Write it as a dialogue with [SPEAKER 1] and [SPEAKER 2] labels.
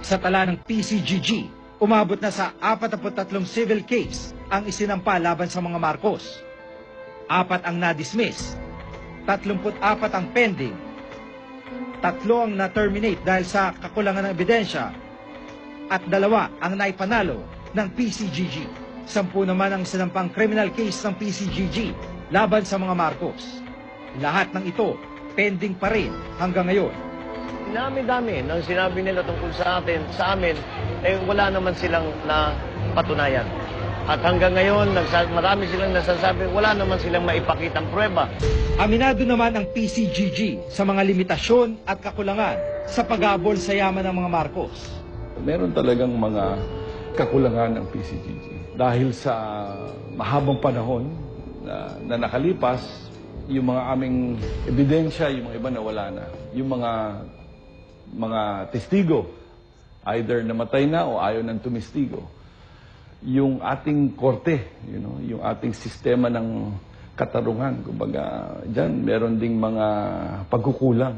[SPEAKER 1] Sa tala ng PCGG, umabot na sa 43 civil case ang isinampa laban sa mga Marcos. 4 ang na-dismiss, 34 ang pending, 3 ang na-terminate dahil sa kakulangan ng ebidensya, at 2 ang naipanalo ng PCGG. 10 naman ang sinampang criminal case ng PCGG laban sa mga Marcos. Lahat ng ito, pending pa rin hanggang ngayon.
[SPEAKER 2] Dami-dami nang sinabi nila tungkol sa amin, wala naman silang napatunayan. At hanggang ngayon, marami silang nasasabi, wala naman silang maipakitang pruweba.
[SPEAKER 1] Aminado naman ang PCGG sa mga limitasyon at kakulangan sa pag-aabol sa yaman ng mga Marcos.
[SPEAKER 3] Meron talagang mga kakulangan ng PCGG. Dahil sa mahabang panahon na nakalipas, yung mga aming ebidensya, yung mga iba nawala na. Yung mga testigo, either namatay na o ayaw ng tumistigo. Yung ating korte, yung ating sistema ng katarungan, kumbaga, dyan meron ding mga pagkukulang.